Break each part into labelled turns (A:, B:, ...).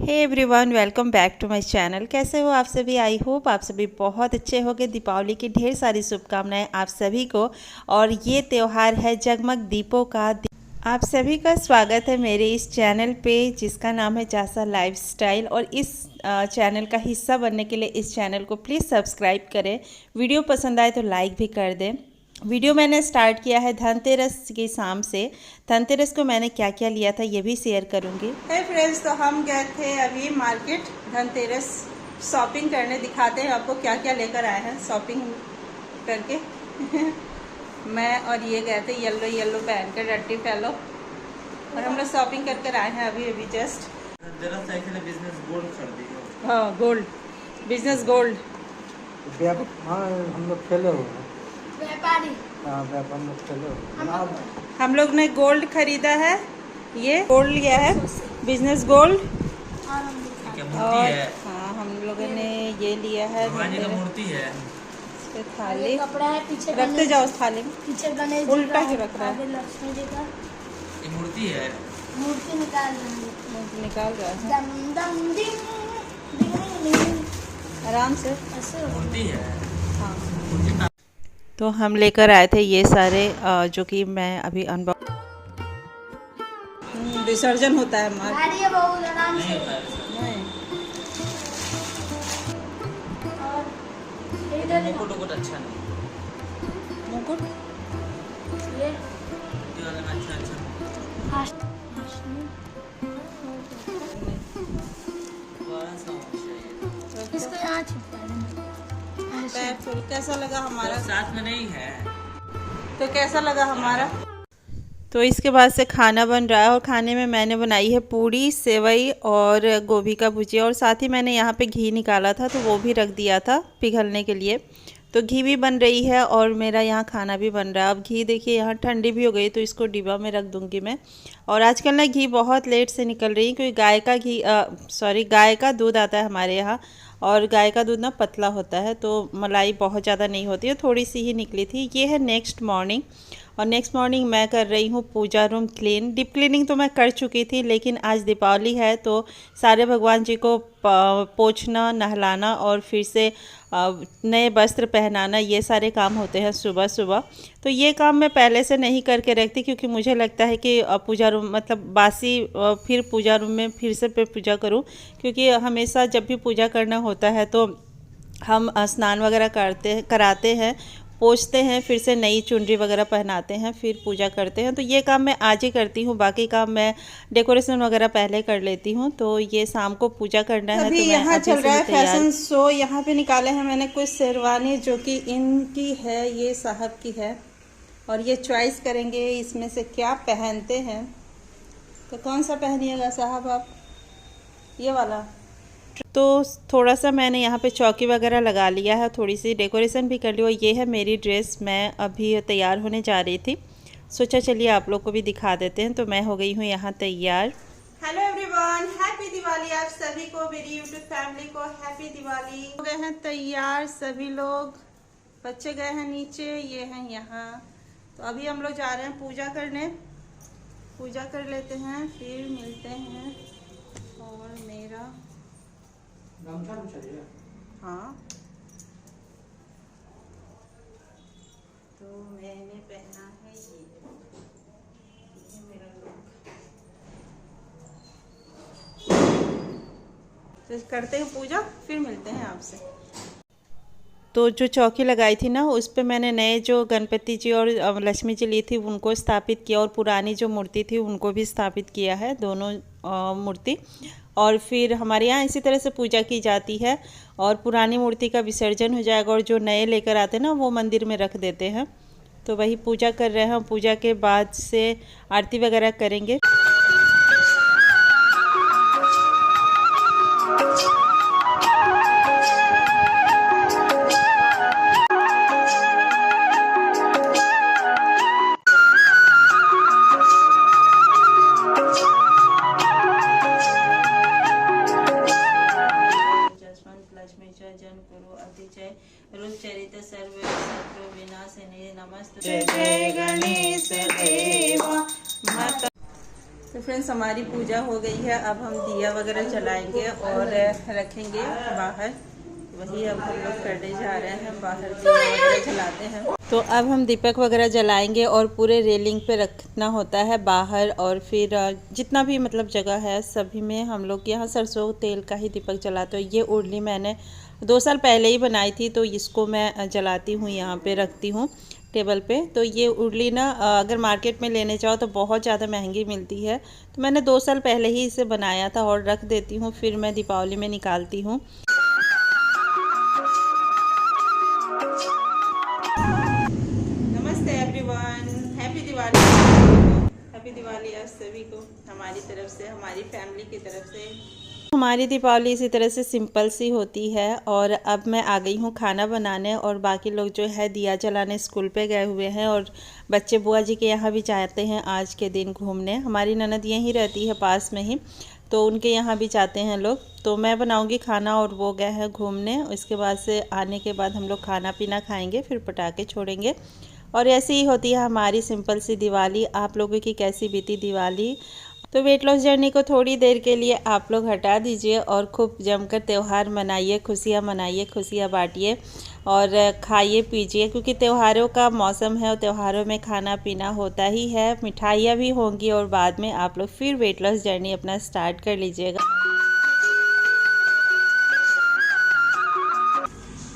A: Hey everyone, welcome back to my channel. कैसे हो आप सभी? आई होप आप सभी बहुत अच्छे होंगे। दीपावली की ढेर सारी शुभकामनाएं आप सभी को। और ये त्यौहार है जगमग दीपों का। आप सभी का स्वागत है मेरे इस चैनल पे जिसका नाम है जासा लाइफस्टाइल। और इस चैनल का हिस्सा बनने के लिए इस चैनल को प्लीज़ सब्सक्राइब करें। वीडियो पसंद आए तो लाइक भी कर दें। वीडियो मैंने स्टार्ट किया है धनतेरस की शाम से। धनतेरस को मैंने क्या क्या लिया था ये भी शेयर करूंगी। हे फ्रेंड्स, तो हम गए थे अभी मार्केट धनतेरस शॉपिंग करने। दिखाते हैं आपको क्या क्या लेकर आए हैं शॉपिंग करके। मैं और ये गए थे येलो येलो पहन कर, रट्टी फैलो। और हम लोग शॉपिंग कर कर आए हैं अभी जस्ट।
B: बिजनेस गोल्ड खरीदी है।
A: हाँ, गोल्ड, बिजनेस गोल्ड।
B: हाँ, हम लोग खेले हुए हैं।
C: व्यापारी।
B: हाँ, व्यापार में खेले हुए हैं।
A: हम लोग ने गोल्ड खरीदा है। ये गोल्ड लिया है, बिजनेस गोल्ड। और हाँ, हम लोगों ने ये लिया है
B: मूर्ति है।
A: थाली
C: कपड़ा है पीछे,
A: रखते जाओ उस थाली में।
C: पीछे गणेश जी
A: उल्टा
C: का
A: के रख रहा है।
C: आगे लक्ष्मी जी का
B: ये मूर्ति है।
C: मूर्ति निकाल रहे हैं।
A: निकाल रहा है
C: दम दम डिंग डिंग डिंग।
A: आराम से।
C: ऐसे
B: मूर्ति है।
A: हाँ, तो हम लेकर आए थे ये सारे जो कि मैं अभी अनबॉक्स। विसर्जन होता है हमारा।
C: भारी है बहुत, आराम से। और इधर
B: मुकुट अच्छा नहीं।
A: मुकुट
C: ये
B: अच्छा
C: फास्ट इसको यहाँ चिपका देना। ऐसे।
A: फुल कैसा लगा हमारा?
B: साथ में नहीं है
A: तो कैसा लगा हमारा? तो इसके बाद से खाना बन रहा है। और खाने में मैंने बनाई है पूड़ी, सेवई और गोभी का भुजिया। और साथ ही मैंने यहाँ पे घी निकाला था तो वो भी रख दिया था पिघलने के लिए। तो घी भी बन रही है और मेरा यहाँ खाना भी बन रहा है। अब घी देखिए यहाँ ठंडी भी हो गई तो इसको डिब्बा में रख दूँगी मैं। और आजकल ना घी बहुत लेट से निकल रही है क्योंकि गाय का दूध आता है हमारे यहाँ। और गाय का दूध ना पतला होता है तो मलाई बहुत ज़्यादा नहीं होती है, थोड़ी सी ही निकली थी। ये है नेक्स्ट मॉर्निंग। और नेक्स्ट मॉर्निंग मैं कर रही हूँ पूजा रूम क्लीन। डीप क्लीनिंग तो मैं कर चुकी थी, लेकिन आज दीपावली है तो सारे भगवान जी को पोंछना, नहलाना और फिर से नए वस्त्र पहनाना, ये सारे काम होते हैं सुबह सुबह। तो ये काम मैं पहले से नहीं करके रखती क्योंकि मुझे लगता है कि पूजा रूम मतलब बासी फिर पूजा रूम में फिर से पूजा करूं। क्योंकि हमेशा जब भी पूजा करना होता है तो हम स्नान वगैरह कराते हैं, पोंछते हैं, फिर से नई चुनरी वगैरह पहनाते हैं, फिर पूजा करते हैं। तो ये काम मैं आज ही करती हूँ, बाकी काम मैं डेकोरेशन वगैरह पहले कर लेती हूँ। तो ये शाम को पूजा करना है।
D: अभी
A: तो
D: यहाँ चल रहा है फैशन शो। यहाँ पे निकाले हैं मैंने कुछ शेरवानी जो कि इनकी है, ये साहब की है। और ये चॉइस करेंगे इसमें से क्या पहनते हैं। तो कौन सा पहनिएगा साहब आप? ये वाला।
A: तो थोड़ा सा मैंने यहाँ पे चौकी वगैरह लगा लिया है, थोड़ी सी डेकोरेशन भी कर ली। और ये है मेरी ड्रेस। मैं अभी तैयार होने जा रही थी, सोचा चलिए आप लोग को भी दिखा देते हैं। तो मैं हो गई हूँ यहाँ तैयार।
D: हेलो एवरीवन, हैप्पी दिवाली आप सभी को, मेरी यूट्यूब फैमिली को हैप्पी दिवाली। हो गए हैं तैयार सभी लोग। बच्चे गए हैं नीचे, ये हैं यहाँ। तो अभी हम लोग जा रहे हैं पूजा करने। पूजा कर लेते हैं फिर मिलते हैं। और मेरा हाँ, तो मैंने पहना है ये मेरा लुक। तो करते हैं पूजा, फिर मिलते हैं आपसे।
A: तो जो चौकी लगाई थी ना उस पे मैंने नए जो गणपति जी और लक्ष्मी जी ली थी उनको स्थापित किया। और पुरानी जो मूर्ति थी उनको भी स्थापित किया है, दोनों मूर्ति। और फिर हमारे यहाँ इसी तरह से पूजा की जाती है। और पुरानी मूर्ति का विसर्जन हो जाएगा और जो नए लेकर आते हैं ना वो मंदिर में रख देते हैं। तो वही पूजा कर रहे हैं। पूजा के बाद से आरती वगैरह करेंगे।
D: जय जय गणेश देवा माता। फ्रेंड्स हमारी पूजा हो गई है। अब हम दिया वगैरह जलाएंगे और रखेंगे बाहर। वही अब हम लोग करने जा रहे हैं, बाहर दिया वगैरह जलाते हैं। तो अब हम दीपक वगैरह जलाएंगे और पूरे रेलिंग पे रखना होता है बाहर, और फिर जितना भी मतलब जगह है सभी में हम लोग यहाँ सरसों तेल का ही दीपक जलाते हैं। ये उर्ली मैंने 2 साल पहले ही बनाई थी, तो इसको मैं जलाती हूँ, यहाँ पे रखती हूँ टेबल पे। तो ये उर्ली ना अगर मार्केट में लेने जाओ तो बहुत ज़्यादा महंगी मिलती है, तो मैंने 2 साल पहले ही इसे बनाया था और रख देती हूँ, फिर मैं दीपावली में निकालती हूँ। नमस्ते everyone, happy Diwali. Happy Diwali आप सभी को हमारी तरफ से, हमारी फैमिली की तरफ से। हमारी दीपावली इसी तरह से सिंपल सी होती है। और अब मैं आ गई हूँ खाना बनाने, और बाकी लोग जो है दिया जलाने स्कूल पे गए हुए हैं, और बच्चे बुआ जी के यहाँ भी जाते हैं आज के दिन घूमने। हमारी ननद यहीं रहती है पास में ही, तो उनके यहाँ भी जाते हैं लोग। तो मैं बनाऊंगी खाना और वो गए हैं घूमने। इसके बाद से आने के बाद हम लोग खाना पीना खाएंगे, फिर पटाखे छोड़ेंगे। और ऐसी ही होती है हमारी सिंपल सी दिवाली। आप लोगों की कैसी बीती दिवाली? तो वेट लॉस जर्नी को थोड़ी देर के लिए आप लोग हटा दीजिए और खूब जमकर त्यौहार मनाइए, खुशियाँ मनाइए, खुशियाँ बांटिए और खाइए पीजिए, क्योंकि त्योहारों का मौसम है और त्योहारों में खाना पीना होता ही है, मिठाइयाँ भी होंगी। और बाद में आप लोग फिर वेट लॉस जर्नी अपना स्टार्ट कर लीजिएगा।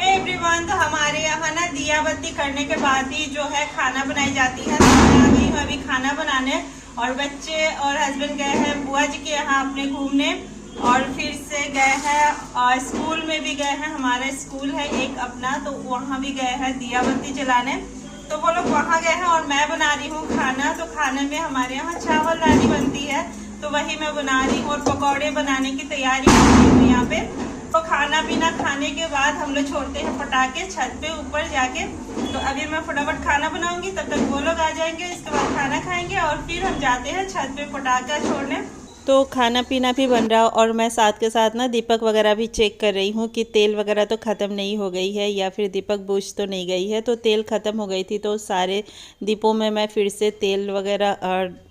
D: एवरीवन, तो हमारे यहाँ ना दिया बत्ती करने के बाद ही जो है खाना बनाई जाती है। तो मैं आ गई हूँ अभी खाना बनाने, और बच्चे और हस्बैंड गए हैं बुआ जी के यहाँ अपने घूमने, और फिर से गए हैं और स्कूल में भी गए हैं। हमारा स्कूल है एक अपना, तो वहाँ भी गए हैं दिया बत्ती जलाने। तो वो लोग वहाँ गए हैं और मैं बना रही हूँ खाना। तो खाने में हमारे यहाँ चावल दाली बनती है, तो वही मैं बना रही हूँ, और पकौड़े बनाने की तैयारी कर रही हूँ यहाँ पे। तो खाना पीना खाने के बाद हम लोग छोड़ते हैं पटाखे छत पे ऊपर जाके। तो अभी मैं फटाफट खाना बनाऊंगी, तब तक वो लोग आ जाएंगे, इसके बाद खाना खाएंगे और फिर हम जाते हैं छत पे पटाखा छोड़ने। तो खाना पीना भी बन रहा, और मैं साथ के साथ ना दीपक वगैरह भी चेक कर रही हूँ कि तेल वगैरह तो ख़त्म नहीं हो गई है, या फिर दीपक बुझ तो नहीं गई है। तो तेल ख़त्म हो गई थी, तो सारे दीपों में मैं फिर से तेल वगैरह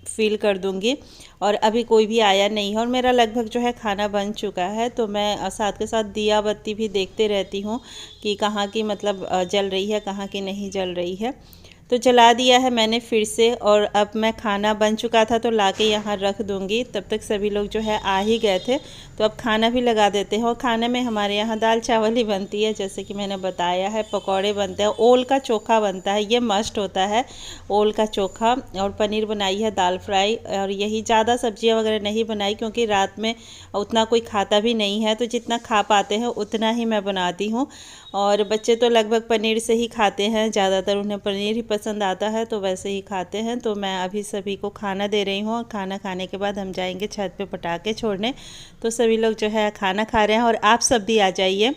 D: फिल कर दूँगी। और अभी कोई भी आया नहीं है, और मेरा लगभग जो है खाना बन चुका है। तो मैं साथ के साथ दिया बत्ती भी देखते रहती हूँ कि कहाँ की मतलब जल रही है, कहाँ की नहीं जल रही है। तो जला दिया है मैंने फिर से, और अब मैं खाना बन चुका था तो लाके यहाँ रख दूँगी। तब तक सभी लोग जो है आ ही गए थे, तो अब खाना भी लगा देते हैं। और खाने में हमारे यहाँ दाल चावल ही बनती है, जैसे कि मैंने बताया है। पकौड़े बनते हैं, ओल का चोखा बनता है, ये मस्ट होता है, ओल का चोखा। और पनीर बनाई है, दाल फ्राई, और यही ज़्यादा सब्जियाँ वगैरह नहीं बनाई, क्योंकि रात में उतना कोई खाता भी नहीं है, तो जितना खा पाते हैं उतना ही मैं बनाती हूँ। और बच्चे तो लगभग पनीर से ही खाते हैं, ज़्यादातर उन्हें पनीर ही पसंद आता है, तो वैसे ही खाते हैं। तो मैं अभी सभी को खाना दे रही हूँ, और खाना खाने के बाद हम जाएंगे छत पे पटाखे छोड़ने। तो सभी लोग जो है खाना खा रहे हैं, और आप सब भी आ जाइए।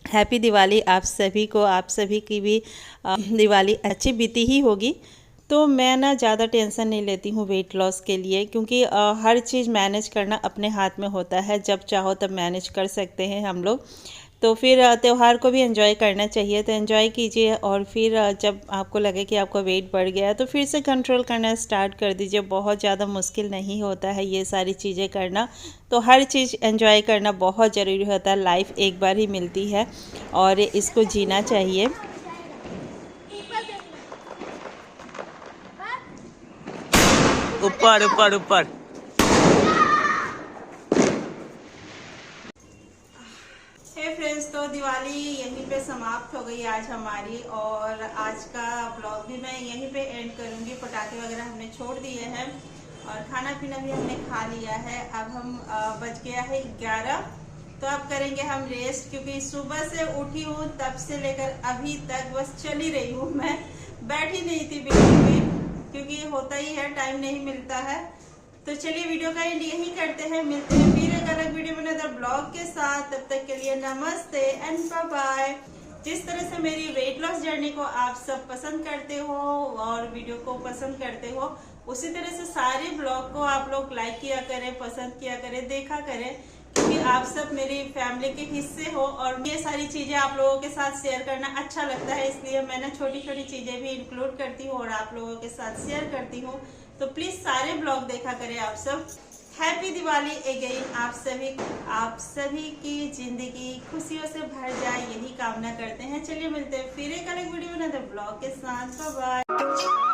D: हैप्पी दिवाली आप सभी को, आप सभी की भी दिवाली अच्छी बीती ही होगी। तो मैं ना ज़्यादा टेंशन नहीं लेती हूँ वेट लॉस के लिए, क्योंकि हर चीज़ मैनेज करना अपने हाथ में होता है। जब चाहो तब मैनेज कर सकते हैं हम लोग। तो फिर त्यौहार को भी एंजॉय करना चाहिए, तो एंजॉय कीजिए। और फिर जब आपको लगे कि आपका वेट बढ़ गया है, तो फिर से कंट्रोल करना स्टार्ट कर दीजिए। बहुत ज़्यादा मुश्किल नहीं होता है ये सारी चीज़ें करना। तो हर चीज़ एंजॉय करना बहुत ज़रूरी होता है। लाइफ एक बार ही मिलती है, और इसको जीना चाहिए।
B: ऊपर ऊपर ऊपर।
D: फ्रेंड्स, तो दिवाली यहीं पे समाप्त हो गई आज हमारी, और आज का ब्लॉग भी मैं यहीं पे एंड करूंगी। पटाखे वगैरह हमने छोड़ दिए हैं, और खाना पीना भी हमने खा लिया है। अब हम बज गया है 11, तो अब करेंगे हम रेस्ट, क्योंकि सुबह से उठी हूँ तब से लेकर अभी तक बस चल ही रही हूँ, मैं बैठी नहीं थी बिल्कुल भी, क्योंकि होता ही है, टाइम नहीं मिलता है। तो चलिए वीडियो का एंड यही करते हैं, मिलते हैं फिर एक अलग वीडियो में नए ब्लॉग के साथ। तब तक के लिए नमस्ते एंड बाय बाय। जिस तरह से मेरी वेट लॉस जर्नी को आप सब पसंद करते हो और वीडियो को पसंद करते हो, उसी तरह से सारे ब्लॉग को आप लोग लाइक किया करें, पसंद किया करें, देखा करें, क्योंकि आप सब मेरी फैमिली के हिस्से हो, और ये सारी चीजें आप लोगों के साथ शेयर करना अच्छा लगता है। इसलिए मैं ना छोटी छोटी चीजें भी इंक्लूड करती हूँ और आप लोगों के साथ शेयर करती हूँ। तो प्लीज सारे ब्लॉग देखा करें आप सब। हैप्पी दिवाली अगेन आप सभी की जिंदगी खुशियों से भर जाए, यही कामना करते हैं। चलिए मिलते हैं फिर एक अलग वीडियो बनाते ब्लॉग के साथ। Bye bye.